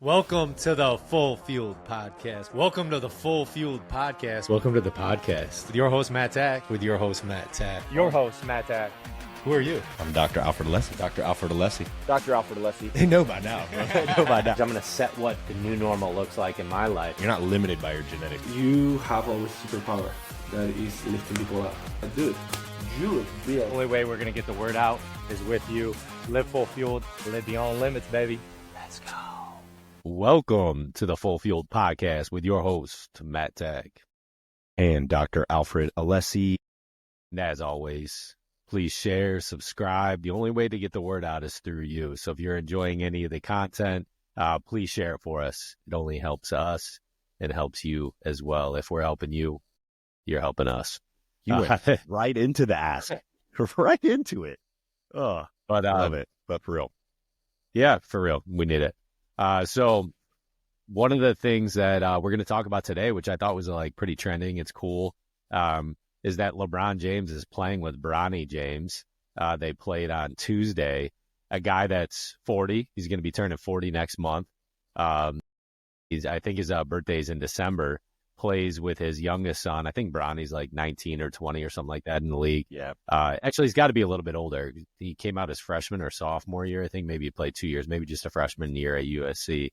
Welcome to the Full Fueled Podcast. Welcome to the Full Fueled Podcast. Welcome to the podcast with your host, Matt Tack. With your host, Matt Tack. Your host, Matt Tack. Who are you? I'm Dr. Alfred Alessi. Dr. Alfred Alessi. Dr. Alfred Alessi. They know by now, bro. They know by now. I'm going to set what the new normal looks like in my life. You're not limited by your genetics. You have a superpower that is lifting people up. Dude, you The only way we're going to get the word out is with you. Live full fueled. Live beyond limits, baby. Let's go. Welcome to the Full Fueled Podcast with your host, Matt Tack. And Dr. Alfred Alessi. And as always, please share, subscribe. The only way to get the word out is through you. So if you're enjoying any of the content, please share it for us. It only helps us. It helps you as well. If we're helping you, you're helping us. You went right into the ask. Right into it. Oh, but love it. But for real. Yeah, for real. We need it. So one of the things that we're going to talk about today, which I thought was like pretty trending, it's cool, is that LeBron James is playing with Bronnie James. They played on Tuesday. A guy that's 40. He's going to be turning 40 next month. I think his birthday is in December. Plays with his youngest son. I think Bronny's like 19 or 20 or something like that in the league. Yeah. Actually, he's got to be a little bit older. He came out as freshman or sophomore year. I think maybe he played 2 years, maybe just a freshman year at USC.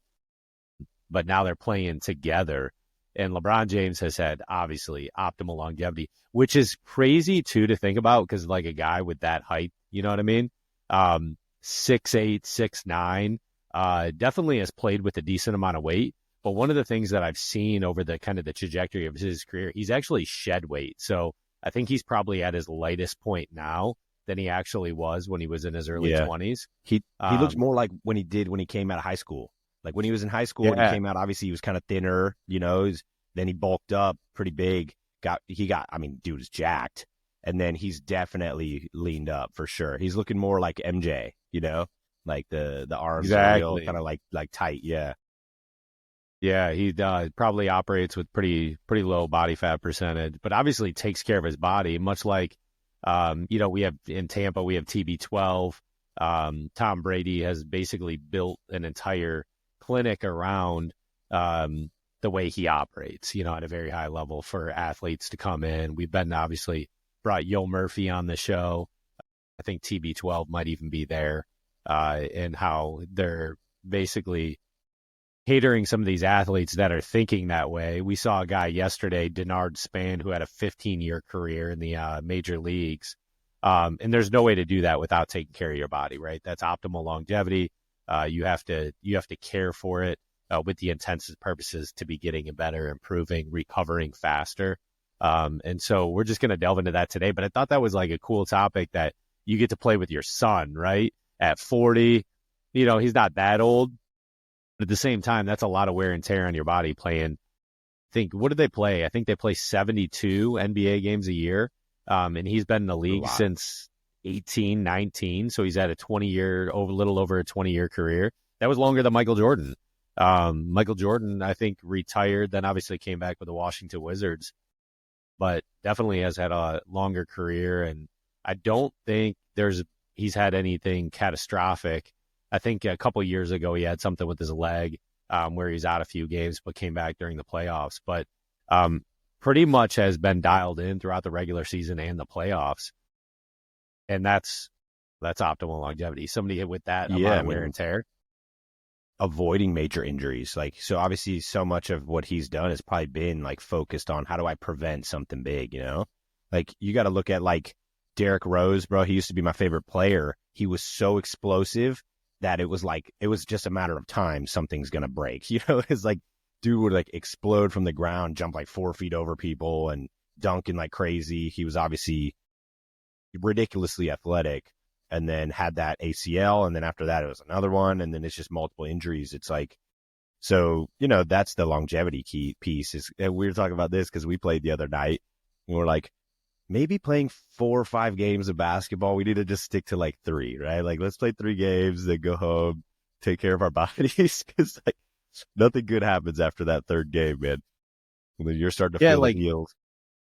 But now they're playing together. And LeBron James has had, obviously, optimal longevity, which is crazy, too, to think about because, like, a guy with that height, you know what I mean? 6'8", 6'9", definitely has played with a decent amount of weight. But one of the things that I've seen over the kind of the trajectory of his career, he's actually shed weight. So I think he's probably at his lightest point now than he actually was when he was in his early 20s. He looks more like when he came out of high school. Like when he was in high school, when he came out, obviously he was kind of thinner, you know, then he bulked up pretty big. Dude is jacked. And then he's definitely leaned up for sure. He's looking more like MJ, you know, like the arms are real, kind of like tight. Yeah. Yeah, he probably operates with pretty low body fat percentage, but obviously takes care of his body, much like, we have in Tampa, we have TB12. Tom Brady has basically built an entire clinic around the way he operates, at a very high level for athletes to come in. We've obviously brought Yo Murphy on the show. I think TB12 might even be there, and how they're basically catering some of these athletes that are thinking that way. We saw a guy yesterday, Denard Span, who had a 15-year career in the major leagues. And there's no way to do that without taking care of your body, right? That's optimal longevity. You have to care for it with the intended purposes to be getting better, improving, recovering faster. And so we're just going to delve into that today. But I thought that was like a cool topic that you get to play with your son, right? At 40, he's not that old. But at the same time, that's a lot of wear and tear on your body playing. What did they play? I think they play 72 NBA games a year. And he's been in the league since 18, 19. So he's had a little over a 20-year career. That was longer than Michael Jordan. Michael Jordan, I think, retired, then obviously came back with the Washington Wizards, but definitely has had a longer career. And I don't think he's had anything catastrophic. I think a couple of years ago, he had something with his leg where he's out a few games, but came back during the playoffs. But pretty much has been dialed in throughout the regular season and the playoffs. And that's optimal longevity. Somebody with that amount of wear and tear. Avoiding major injuries. So obviously so much of what he's done has probably been focused on how do I prevent something big, you got to look at Derrick Rose, bro. He used to be my favorite player. He was so explosive that it was just a matter of time. Something's going to break, it's dude would explode from the ground, jump 4 feet over people and dunking like crazy. He was obviously ridiculously athletic and then had that ACL. And then after that, it was another one. And then it's just multiple injuries. It's so, that's the longevity key piece and we were talking about this because we played the other night and we're maybe playing 4 or 5 games of basketball. We need to just stick to 3, right? Let's play 3 games, then go home, take care of our bodies. Because nothing good happens after that 3rd game, man. And then you're starting to feel the heels.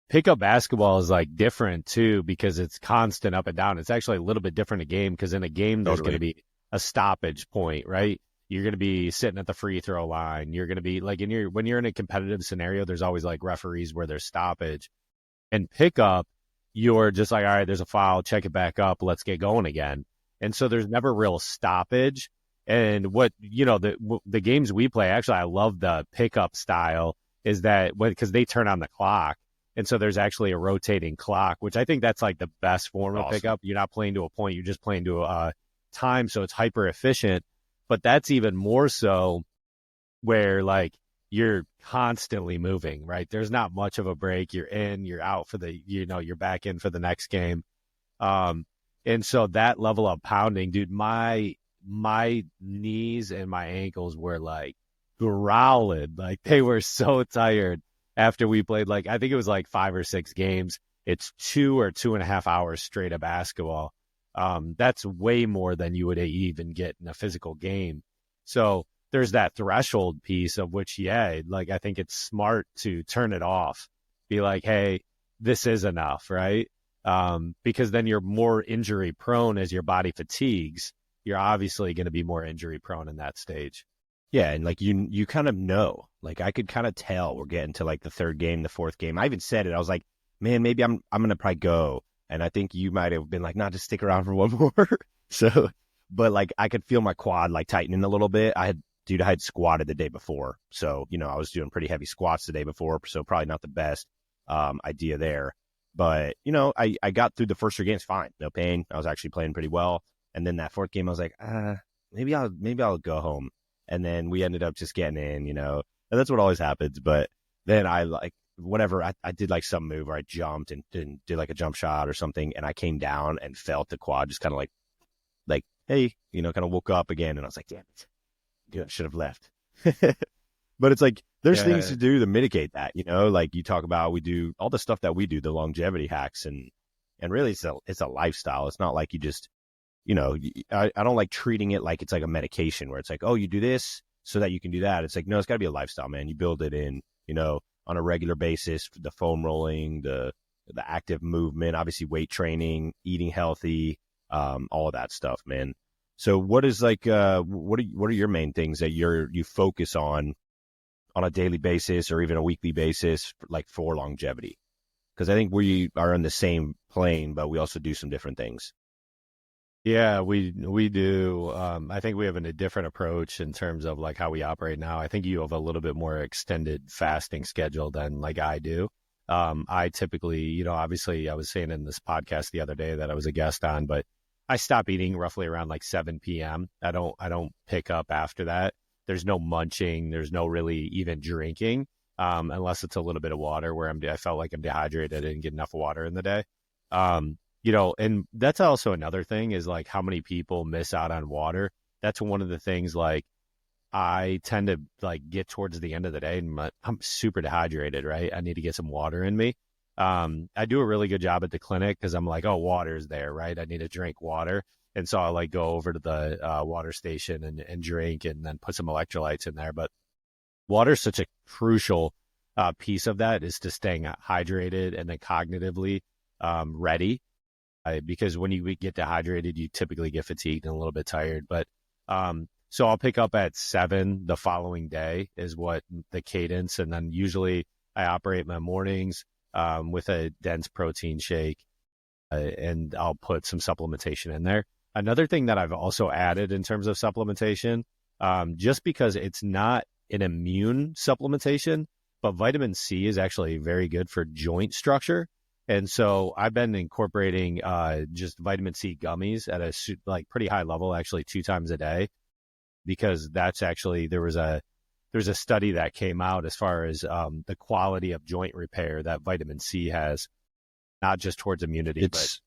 Pickup basketball is different too because it's constant up and down. It's actually a little bit different a game because in a game there's going to be a stoppage point, right? You're going to be sitting at the free throw line. You're going to be like, when you're in a competitive scenario, there's always like referees where there's stoppage. And pickup, you're just like, all right, there's a foul, check it back up, let's get going again. And so there's never real stoppage. And what, the games we play, actually, I love the pickup style, is that because they turn on the clock. And so there's actually a rotating clock, which I think that's like the best form of pickup. You're not playing to a point, you're just playing to a time. So it's hyper efficient. But that's even more so where like you're constantly moving, right? There's not much of a break. You're in, you're out for you're back in for the next game. And so that level of pounding, dude, my knees and my ankles were like growling. Like they were so tired after we played, like, I think it was like 5 or 6 games. It's 2 or 2.5 hours straight of basketball. That's way more than you would even get in a physical game. So there's that threshold piece of which, like, I think it's smart to turn it off. Be like, hey, this is enough, right? Because then you're more injury prone as your body fatigues. You're obviously going to be more injury prone in that stage. Yeah, and like you kind of know, like I could kind of tell we're getting to like the 3rd game, the 4th game. I even said it. I was like, man, maybe I'm going to probably go. And I think you might have been like, nah, just stick around for one more. So, but like I could feel my quad like tightening a little bit. I had squatted the day before. So, I was doing pretty heavy squats the day before. So probably not the best idea there. But, I got through the first 3 games fine. No pain. I was actually playing pretty well. And then that 4th game, I was like, maybe I'll go home. And then we ended up just getting in, and that's what always happens. But then I like, whatever, I did like some move where I jumped and did like a jump shot or something. And I came down and felt the quad just kind of like, hey, kind of woke up again. And I was like, damn it, dude, I should have left. But it's like, there's things to do to mitigate that, like you talk about, we do all the stuff that we do, the longevity hacks, and really it's a lifestyle. It's not like you just, I don't like treating it like it's like a medication where it's like, oh, you do this so that you can do that. It's like, no, it's got to be a lifestyle, man. You build it in, on a regular basis, the foam rolling, the active movement, obviously weight training, eating healthy, all of that stuff, man. So what is like, what are your main things that you focus on a daily basis or even a weekly basis, like for longevity? Because I think we are in the same plane, but we also do some different things. Yeah, we do. I think we have a different approach in terms of like how we operate now. I think you have a little bit more extended fasting schedule than like I do. I typically, obviously I was saying in this podcast the other day that I was a guest on, but I stop eating roughly around like 7 p.m. I don't pick up after that. There's no munching. There's no really even drinking, unless it's a little bit of water where I felt like I'm dehydrated. I didn't get enough water in the day. And that's also another thing is like how many people miss out on water. That's one of the things, like I tend to like get towards the end of the day and I'm super dehydrated, right? I need to get some water in me. I do a really good job at the clinic because I'm like, oh, water's there, right? I need to drink water. And so I'll like go over to the water station and drink and then put some electrolytes in there. But water is such a crucial piece of that, is to staying hydrated and then cognitively ready. Because when you get dehydrated, you typically get fatigued and a little bit tired. But so I'll pick up at 7 the following day is what the cadence. And then usually I operate my mornings with a dense protein shake, and I'll put some supplementation in there. Another thing that I've also added in terms of supplementation, just because it's not an immune supplementation, but vitamin C is actually very good for joint structure. And so I've been incorporating just vitamin C gummies at a like pretty high level, actually 2 times a day, because that's actually, there's a study that came out as far as the quality of joint repair that vitamin C has, not just towards immunity, but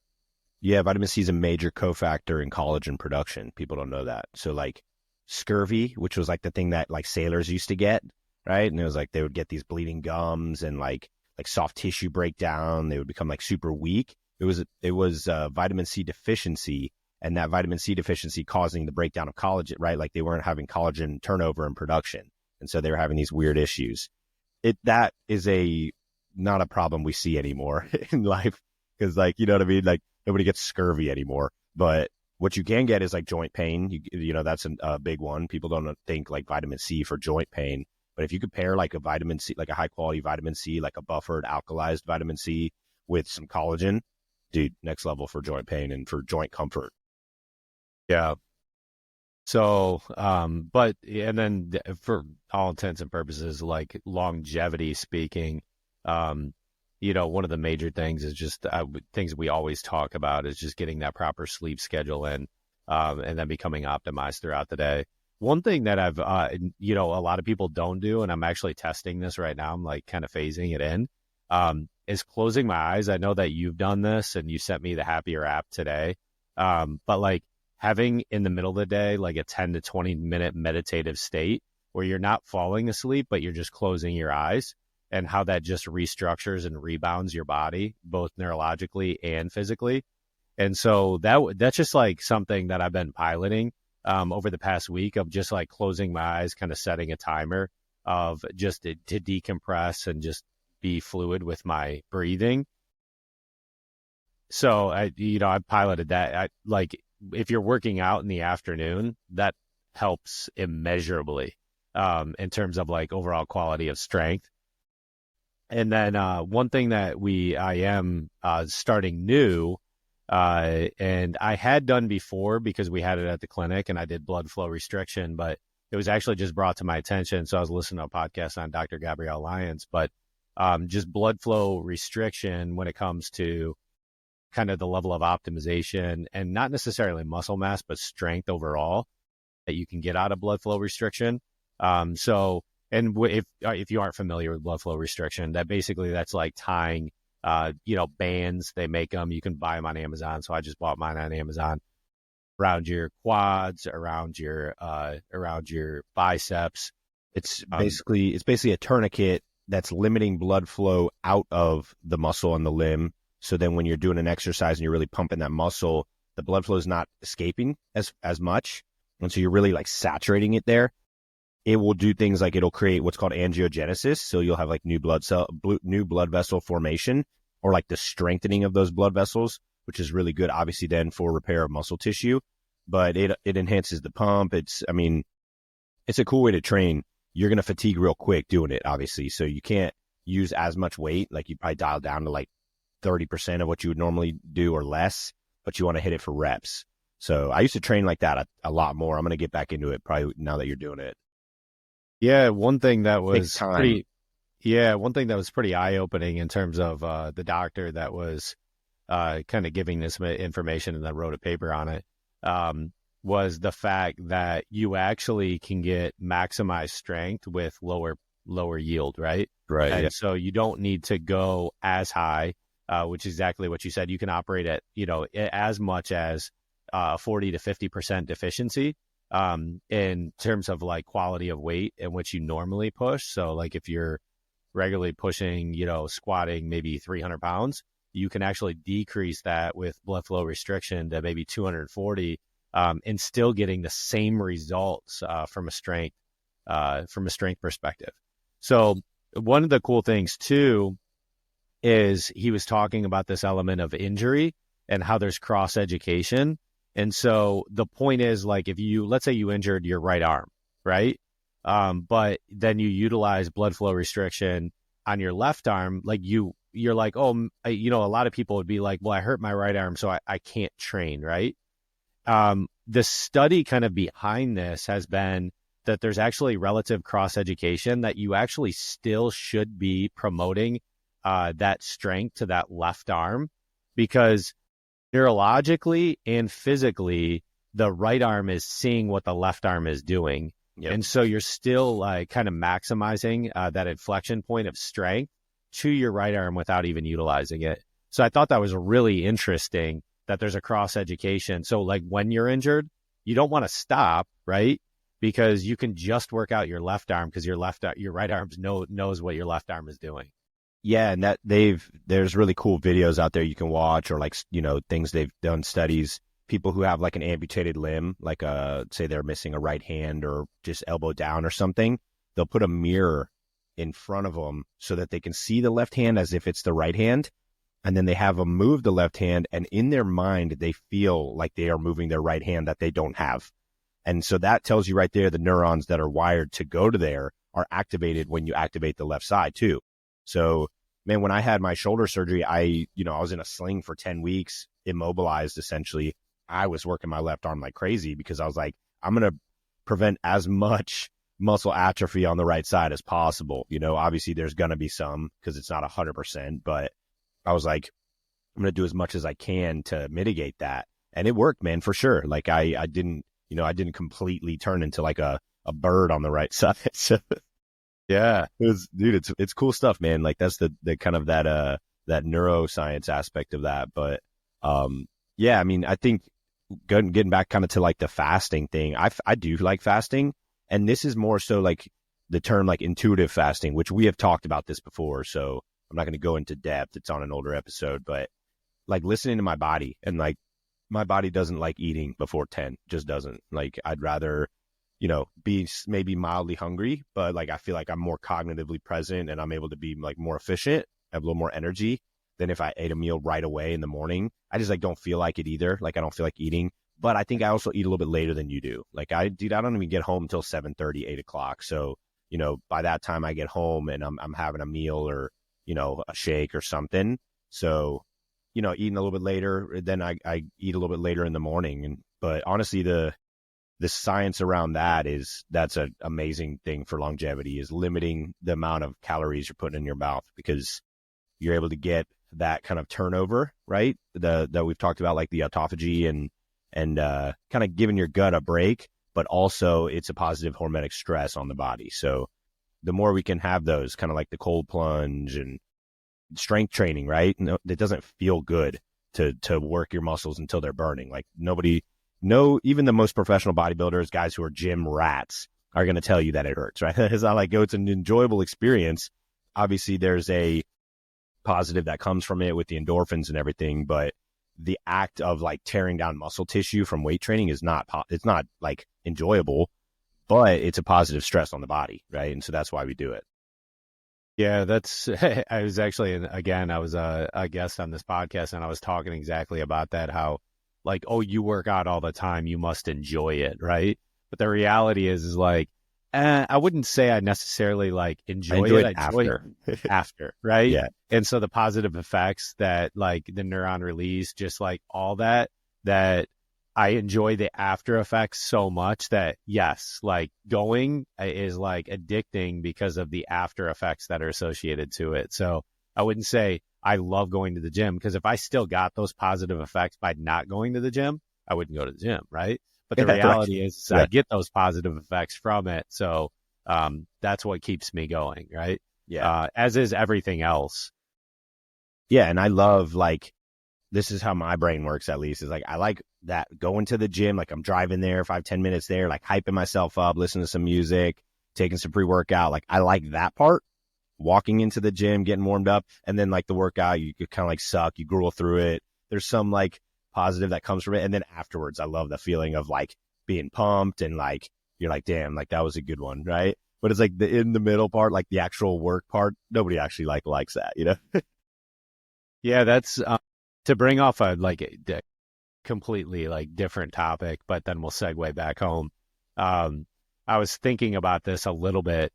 yeah, vitamin C is a major cofactor in collagen production. People don't know that. So like scurvy, which was like the thing that like sailors used to get, right? And it was like they would get these bleeding gums and like soft tissue breakdown. They would become like super weak. It was vitamin C deficiency, and that vitamin C deficiency causing the breakdown of collagen, right? Like they weren't having collagen turnover and production. And so they were having these weird issues. That is not a problem we see anymore in life. Cause like, you know what I mean? Like nobody gets scurvy anymore, but What you can get is like joint pain. You know, that's a big one. People don't think like vitamin C for joint pain. But if you could pair like a vitamin C, like a high quality vitamin C, like a buffered alkalized vitamin C with some collagen, dude, next level for joint pain and for joint comfort. Yeah. So, but, and then for all intents and purposes, like longevity speaking, you know, one of the major things is just things we always talk about is just getting that proper sleep schedule in, and then becoming optimized throughout the day. One thing that I've, you know, a lot of people don't do, and I'm actually testing this right now, I'm like kind of phasing it in, is closing my eyes. I know that you've done this and you sent me the Happier app today. But like having in the middle of the day, like a 10 to 20 minute meditative state where you're not falling asleep, but you're just closing your eyes, and how that just restructures and rebounds your body, both neurologically and physically. And so that's just like something that I've been piloting over the past week, of just like closing my eyes, kind of setting a timer of just to decompress and just be fluid with my breathing. So I piloted that. Like if you're working out in the afternoon, that helps immeasurably in terms of like overall quality of strength. And then one thing that I am starting new, and I had done before because we had it at the clinic and I did blood flow restriction, but it was actually just brought to my attention. So I was listening to a podcast on Dr. Gabrielle Lyons, but just blood flow restriction when it comes to kind of the level of optimization, and not necessarily muscle mass, but strength overall that you can get out of blood flow restriction. And if you aren't familiar with blood flow restriction, that's like tying, bands. They make them. You can buy them on Amazon. So I just bought mine on Amazon, around your quads, around your biceps. It's basically a tourniquet that's limiting blood flow out of the muscle and the limb. So then when you're doing an exercise and you're really pumping that muscle, the blood flow is not escaping as much. And so you're really like saturating it there. It will do things like it'll create what's called angiogenesis. So you'll have like new blood vessel formation, or like the strengthening of those blood vessels, which is really good, obviously, then for repair of muscle tissue. But it enhances the pump. It's a cool way to train. You're going to fatigue real quick doing it, obviously. So you can't use as much weight. Like you probably dial down to like 30% of what you would normally do or less, but you want to hit it for reps. So I used to train like that a lot more. I'm going to get back into it probably now that you're doing it. Yeah, one thing that was pretty eye-opening in terms of the doctor that was kind of giving this information and that wrote a paper on it, was the fact that you actually can get maximized strength with lower yield, right? Right. And so you don't need to go as high, which is exactly what you said. You can operate at, as much as 40 to 50% deficiency. In terms of like quality of weight in which you normally push. So like if you're regularly pushing, squatting maybe 300 pounds, you can actually decrease that with blood flow restriction to maybe 240, and still getting the same results from a strength perspective. So one of the cool things too is he was talking about this element of injury and how there's cross education. And so the point is, like, let's say you injured your right arm, right? But then you utilize blood flow restriction on your left arm, like you're like, a lot of people would be like, well, I hurt my right arm, so I can't train, right? The study kind of behind this has been that there's actually relative cross education, that you actually still should be promoting that strength to that left arm, because neurologically and physically, the right arm is seeing what the left arm is doing. Yep. And so you're still like kind of maximizing that inflection point of strength to your right arm without even utilizing it. So I thought that was really interesting that there's a cross education. So like when you're injured, you don't want to stop, right? Because you can just work out your left arm, because your right arm knows what your left arm is doing. Yeah, and there's really cool videos out there you can watch, or like, things they've done, studies, people who have like an amputated limb, like say they're missing a right hand or just elbow down or something. They'll put a mirror in front of them so that they can see the left hand as if it's the right hand. and then they have them move the left hand, and in their mind, they feel like they are moving their right hand that they don't have. And so that tells you right there, the neurons that are wired to go to there are activated when you activate the left side too. So, man, when I had my shoulder surgery, I was in a sling for 10 weeks, immobilized essentially. I was working my left arm like crazy because I was like, I'm going to prevent as much muscle atrophy on the right side as possible. Obviously there's going to be some because it's not 100%, but I was like, I'm going to do as much as I can to mitigate that. And it worked, man, for sure. Like I didn't completely turn into like a bird on the right side. So yeah, it's cool stuff, man. Like that's the kind of that neuroscience aspect of that. But yeah, I mean, I think getting back kind of to like the fasting thing, I do like fasting, and this is more so like the term like intuitive fasting, which we have talked about this before. So I'm not going to go into depth. It's on an older episode, but like listening to my body, and like my body doesn't like eating before 10, just doesn't. Like I'd rather, be maybe mildly hungry, but like I feel like I'm more cognitively present and I'm able to be like more efficient, have a little more energy than if I ate a meal right away in the morning. I just like don't feel like it either. Like I don't feel like eating, but I think I also eat a little bit later than you do. Like I don't even get home until 7:30, 8 o'clock. So, by that time I get home and I'm having a meal or, a shake or something. So, eating a little bit later, then I eat a little bit later in the morning. But honestly, the science around that's an amazing thing for longevity, is limiting the amount of calories you're putting in your mouth, because you're able to get that kind of turnover, right? That we've talked about, like the autophagy and kind of giving your gut a break, but also it's a positive hormetic stress on the body. So the more we can have those, kind of like the cold plunge and strength training, right? No, it doesn't feel good to work your muscles until they're burning. Like even the most professional bodybuilders, guys who are gym rats, are going to tell you that it hurts, right? It's not like, it's an enjoyable experience. Obviously there's a positive that comes from it with the endorphins and everything, but the act of like tearing down muscle tissue from weight training is it's not like enjoyable, but it's a positive stress on the body, right? And so that's why we do it. Yeah, I was actually, again, I was a guest on this podcast, and I was talking exactly about that, how like, oh, you work out all the time, you must enjoy it, right? But the reality is like, I wouldn't say I necessarily like enjoy it. I enjoy it after, right? Yeah. And so the positive effects that like the neuron release, just like all that I enjoy the after effects so much that yes, like going is like addicting because of the after effects that are associated to it. So I wouldn't say I love going to the gym, because if I still got those positive effects by not going to the gym, I wouldn't go to the gym, right? But the reality is I get those positive effects from it. So that's what keeps me going, right? Yeah. As is everything else. Yeah. And I love, like, this is how my brain works, at least, is like, I like that going to the gym. Like I'm driving there 5-10 minutes there, like hyping myself up, listening to some music, taking some pre-workout. Like I like that part, walking into the gym, getting warmed up. And then like the workout, you could kind of like suck, you gruel through it. There's some like positive that comes from it. And then afterwards, I love the feeling of like being pumped and like, you're like, damn, like that was a good one. Right. But it's like the in the middle part, like the actual work part, nobody actually likes that, Yeah. That's to bring off a completely like different topic, but then we'll segue back home. I was thinking about this a little bit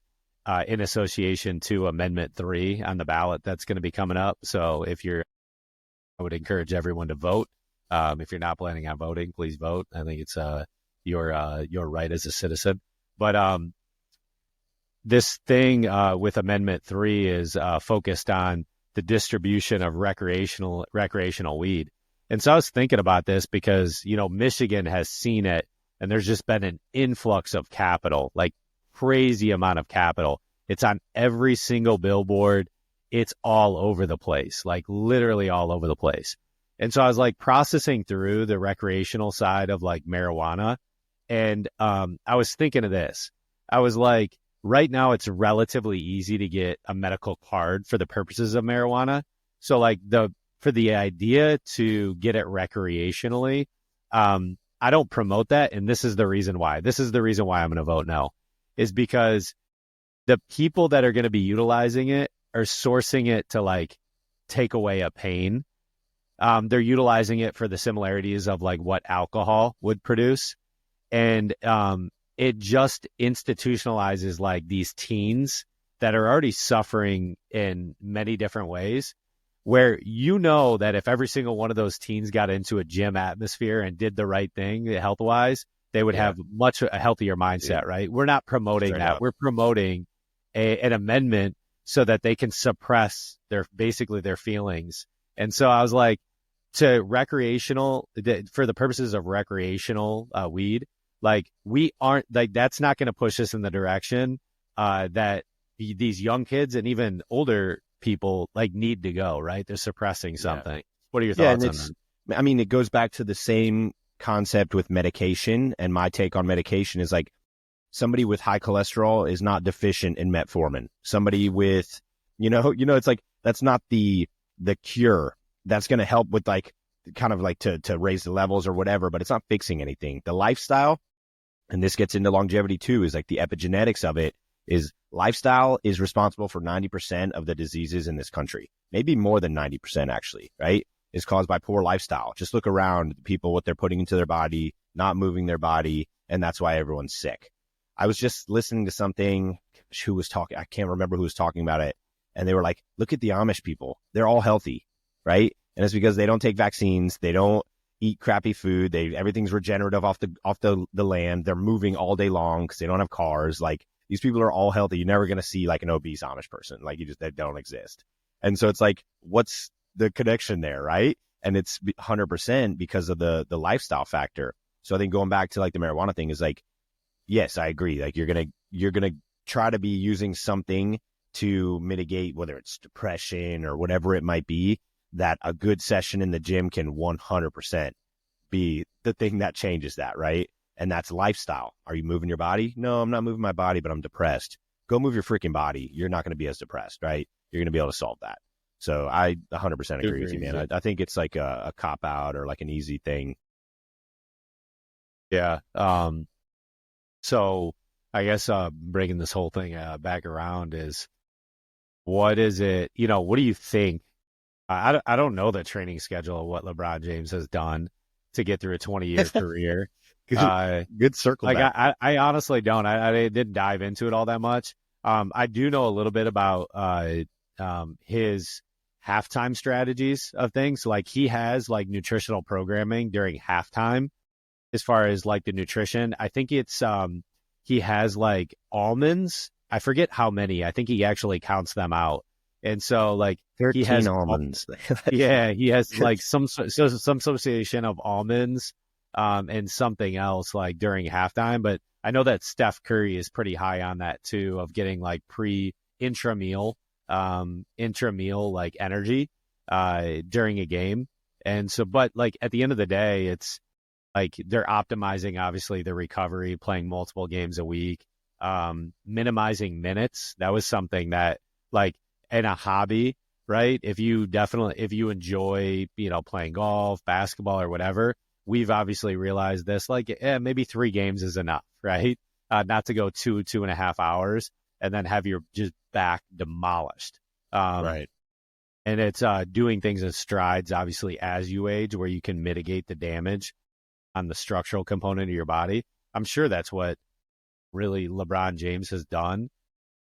in association to Amendment 3 on the ballot that's going to be coming up. So I would encourage everyone to vote. If you're not planning on voting, please vote. I think it's your right as a citizen. But this thing with Amendment 3 is focused on the distribution of recreational weed. And so I was thinking about this because, Michigan has seen it, and there's just been an influx of capital, like crazy amount of capital. It's on every single billboard. It's all over the place, like literally all over the place. And so I was like processing through the recreational side of like marijuana. And I was thinking of this. I was like, right now it's relatively easy to get a medical card for the purposes of marijuana. So like for the idea to get it recreationally, I don't promote that. And this is the reason why. This is the reason why I'm going to vote no, is because the people that are going to be utilizing it are sourcing it to like take away a pain. They're utilizing it for the similarities of like what alcohol would produce. And it just institutionalizes like these teens that are already suffering in many different ways, where you know that if every single one of those teens got into a gym atmosphere and did the right thing health-wise, they would have much a healthier mindset, right? We're not promoting Straight that. up. We're promoting an amendment so that they can suppress basically their feelings. And so I was like, to recreational, for the purposes of recreational weed, like we aren't, like that's not going to push us in the direction that these young kids and even older people like need to go, right? They're suppressing something. What are your thoughts on that? I mean, it goes back to the same concept with medication, and my take on medication is like somebody with high cholesterol is not deficient in metformin. Somebody with, it's like that's not the cure. That's going to help with like kind of like to raise the levels or whatever, but it's not fixing anything. The lifestyle, and this gets into longevity too, is like the epigenetics of it is lifestyle is responsible for 90% of the diseases in this country, maybe more than 90% actually, right? Is caused by poor lifestyle. Just look around people, what they're putting into their body, not moving their body, and that's why everyone's sick. I was just listening to something, who was talking, I can't remember who was talking about it, and they were like, look at the Amish people. They're all healthy, right? And it's because they don't take vaccines, they don't eat crappy food, everything's regenerative off the land, they're moving all day long because they don't have cars. Like, these people are all healthy. You're never going to see like an obese Amish person. Like, they don't exist. And so it's like, what's the connection there, right? And it's 100% because of the lifestyle factor. So I think going back to like the marijuana thing is like, yes, I agree. Like you're gonna try to be using something to mitigate, whether it's depression or whatever it might be, that a good session in the gym can 100% be the thing that changes that, right? And that's lifestyle. Are you moving your body? No, I'm not moving my body, but I'm depressed. Go move your freaking body. You're not going to be as depressed, right? You're going to be able to solve that. So I 100% agree with you, man. I think it's like a cop-out or like an easy thing. Yeah. So I guess bringing this whole thing back around is, what is it, what do you think? I don't know the training schedule of what LeBron James has done to get through a 20-year career. Good circle like back. I honestly don't. I didn't dive into it all that much. I do know a little bit about his halftime strategies of things. Like he has like nutritional programming during halftime as far as like the nutrition. I think it's he has like almonds. I forget how many. I think he actually counts them out. And so like 13 he has almonds. Yeah, he has like some association of almonds and something else like during halftime. But I know that Steph Curry is pretty high on that too, of getting like intrameal like energy during a game. And so, but like at the end of the day, it's like they're optimizing obviously the recovery, playing multiple games a week, minimizing minutes. That was something that like in a hobby, right? If you enjoy, playing golf, basketball or whatever, we've obviously realized this, like maybe 3 games is enough, right? Not to go 2.5 hours and then have your just back demolished. Right. And it's doing things in strides, obviously, as you age, where you can mitigate the damage on the structural component of your body. I'm sure that's what really LeBron James has done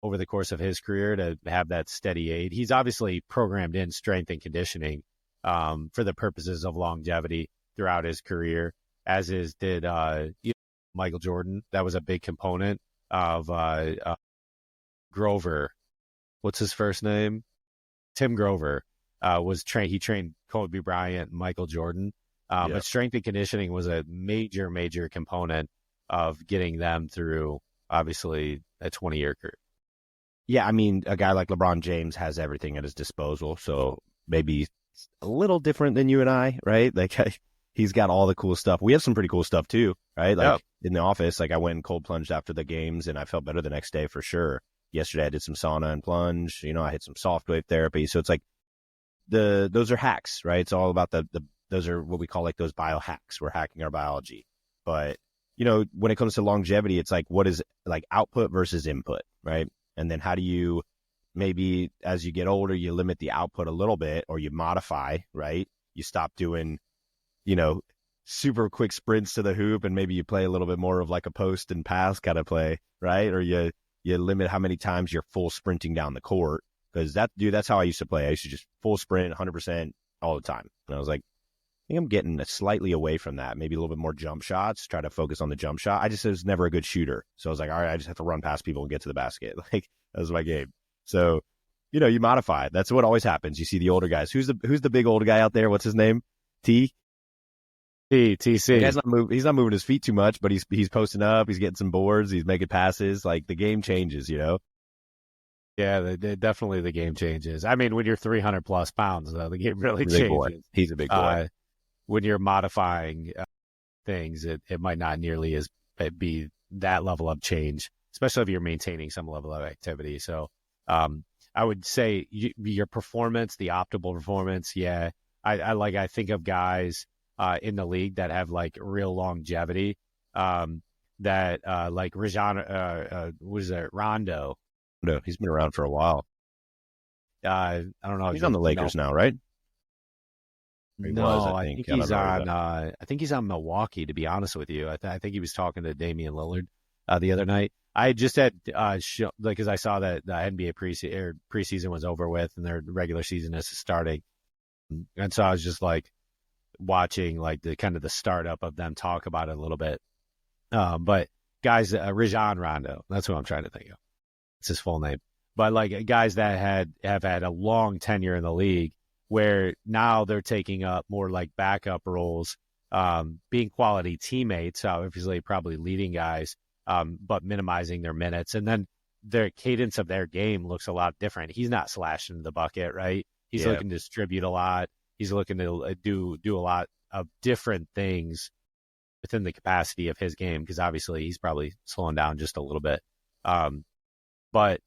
over the course of his career to have that steady aid. He's obviously programmed in strength and conditioning for the purposes of longevity throughout his career, as did Michael Jordan. That was a big component of Grover. What's his first name? Tim Grover he trained Kobe Bryant and Michael Jordan. But strength and conditioning was a major, major component of getting them through, obviously, a 20-year career. Yeah, I mean, a guy like LeBron James has everything at his disposal, so maybe a little different than you and I, right? Like, he's got all the cool stuff. We have some pretty cool stuff too, right? Like in the office, like I went and cold plunged after the games, and I felt better the next day for sure. Yesterday, I did some sauna and plunge. I hit some soft wave therapy. So it's like those are hacks, right? It's all about those are what we call like those biohacks. We're hacking our biology. But, when it comes to longevity, it's like, what is like output versus input, right? And then how do you maybe as you get older, you limit the output a little bit, or you modify, right? You stop doing, super quick sprints to the hoop, and maybe you play a little bit more of like a post and pass kind of play, right? Or you limit how many times you're full sprinting down the court. Because that's how I used to play. I used to just full sprint 100% all the time. And I was like, I think I'm getting slightly away from that. Maybe a little bit more jump shots, try to focus on the jump shot. I just was never a good shooter. So I was like, all right, I just have to run past people and get to the basket. Like, that was my game. So, you modify. That's what always happens. You see the older guys. Who's the big old guy out there? What's his name? TC. He's not moving his feet too much, but he's posting up. He's getting some boards. He's making passes. Like, the game changes, Yeah, definitely the game changes. I mean, when you're 300 plus pounds, though, the game really changes. Boy. He's a big boy. When you're modifying things, it might not nearly be that level of change, especially if you're maintaining some level of activity. So I would say your performance, the optimal performance, yeah. I think of guys in the league that have like real longevity, that like Rajon, Rondo. No, he's been around for a while. I don't know. He's on the Lakers now, right? I think he's on. I think he's on Milwaukee. To be honest with you, I think he was talking to Damian Lillard the other night. I just had because I saw that the NBA preseason was over with and their regular season is starting, and so I was just like watching like the kind of the startup of them talk about it a little bit. But guys, Rajon Rondo, that's who I'm trying to think of. It's his full name. But like guys that have had a long tenure in the league, where now they're taking up more like backup roles, being quality teammates, obviously probably leading guys, but minimizing their minutes. And then their cadence of their game looks a lot different. He's not slashing the bucket, right? He's looking to distribute a lot. He's looking to do a lot of different things within the capacity of his game, because obviously he's probably slowing down just a little bit. But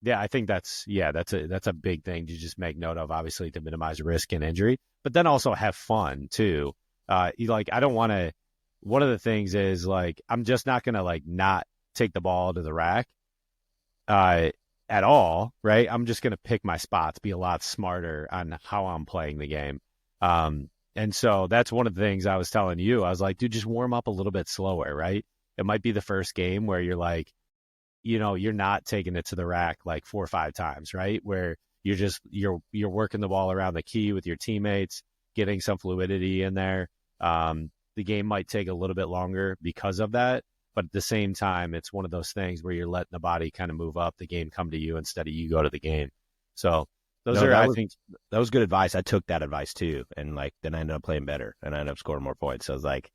yeah, I think that's a big thing to just make note of, obviously, to minimize risk and injury, but then also have fun too. I don't want to, one of the things is like, I'm just not going to like not take the ball to the rack, at all. Right. I'm just going to pick my spots, be a lot smarter on how I'm playing the game. And so that's one of the things I was telling you. I was like, dude, just warm up a little bit slower. Right. It might be the first game where you're like, you're not taking it to the rack like 4 or 5 times, right? Where you're working the ball around the key with your teammates, getting some fluidity in there. The game might take a little bit longer because of that, but at the same time, it's one of those things where you're letting the body kind of move up, the game come to you instead of you go to the game. So I think that was good advice. I took that advice too, and like then I ended up playing better, and I ended up scoring more points. So I was like,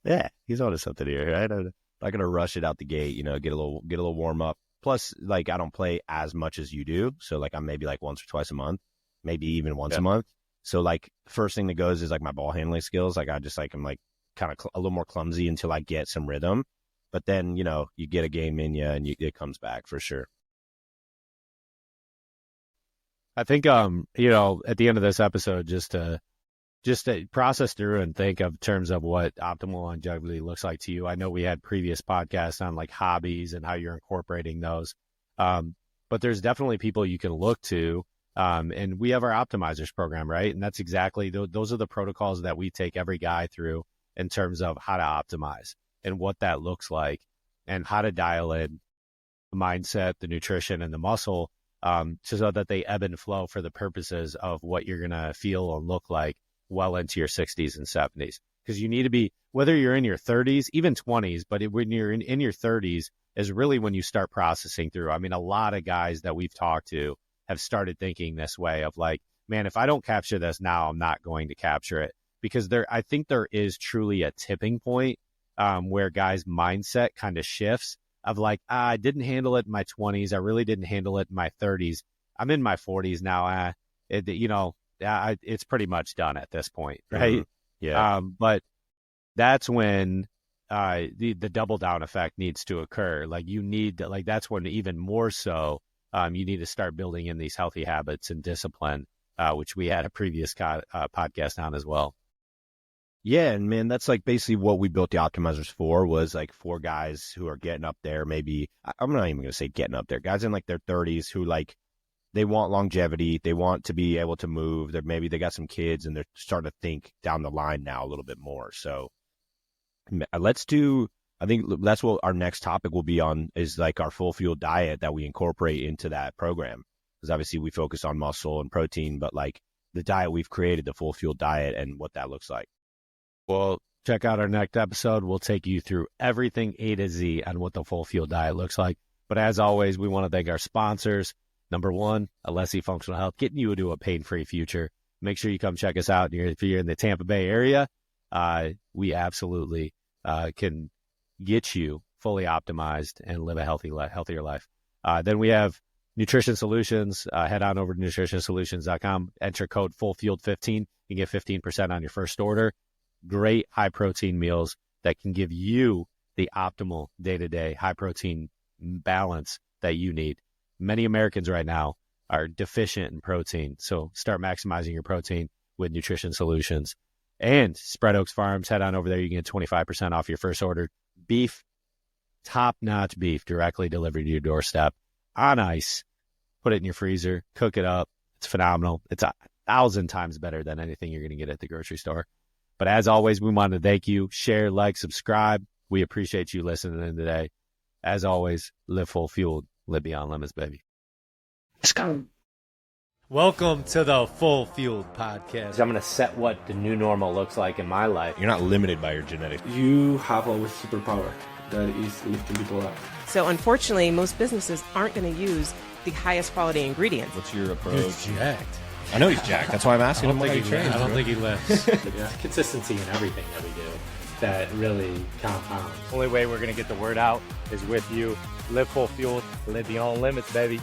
yeah, he's onto something here, right? I'm not gonna rush it out the gate, get a little warm up. Plus, like, I don't play as much as you do, so like I'm maybe like once or twice a month, maybe even once a month. So like first thing that goes is like my ball handling skills. Like I'm like kind of a little more clumsy until I get some rhythm. But then you get a game in you and it comes back for sure. I think at the end of this episode, just to process through and think of terms of what optimal longevity looks like to you. I know we had previous podcasts on like hobbies and how you're incorporating those. But there's definitely people you can look to. And we have our optimizers program, right? And that's exactly, those are the protocols that we take every guy through in terms of how to optimize and what that looks like and how to dial in the mindset, the nutrition, and the muscle, so that they ebb and flow for the purposes of what you're going to feel and look like well into your 60s and 70s. Because you need to be, whether you're in your 30s, even 20s, but when you're in your 30s is really when you start processing through. I mean, a lot of guys that we've talked to have started thinking this way of like, man, if I don't capture this now, I'm not going to capture it. Because I think there is truly a tipping point where guys' mindset kind of shifts of like, I didn't handle it in my 20s. I really didn't handle it in my 30s. I'm in my 40s now. It's pretty much done at this point, right? Mm-hmm. Yeah. But that's when the double down effect needs to occur. Like you need to, like, that's when even more so you need to start building in these healthy habits and discipline, which we had a previous podcast on as well. Yeah, and man, that's like basically what we built the optimizers for, was like for guys who are getting up there, maybe, I'm not even going to say getting up there, guys in like their 30s who like they want longevity. They want to be able to move. Maybe they got some kids and they're starting to think down the line now a little bit more. So I think that's what our next topic will be on, is like our full fuel diet that we incorporate into that program. Because obviously we focus on muscle and protein, but like the diet we've created, the full fuel diet, and what that looks like. Well, check out our next episode. We'll take you through everything A to Z on what the full fuel diet looks like. But as always, we want to thank our sponsors. Number one, Alessi Functional Health, getting you into a pain-free future. Make sure you come check us out. If you're in the Tampa Bay area, we absolutely can get you fully optimized and live a healthier life. Then we have Nutrition Solutions. Head on over to nutritionsolutions.com. Enter code FULLFUELED15. You get 15% on your first order. Great high-protein meals that can give you the optimal day-to-day high-protein balance that you need. Many Americans right now are deficient in protein, so start maximizing your protein with Nutrition Solutions. And Spread Oaks Farms, head on over there. You can get 25% off your first order. Beef, top-notch beef, directly delivered to your doorstep on ice. Put it in your freezer, cook it up. It's phenomenal. It's 1,000 times better than anything you're going to get at the grocery store. But as always, we want to thank you. Share, like, subscribe. We appreciate you listening in today. As always, live full fueled, live beyond limits, baby. Let's go. Welcome to the Full Fueled Podcast. I'm going to set what the new normal looks like in my life. You're not limited by your genetics. You have a superpower that is lifting people up. So unfortunately, most businesses aren't going to use the highest quality ingredients. What's your approach? He's jacked. I know he's jacked. That's why I'm asking him what he trains. I don't think he lifts. Yeah. Consistency in everything that we do that really compounds. Only way we're going to get the word out is with you. Live full fueled, live beyond limits, baby.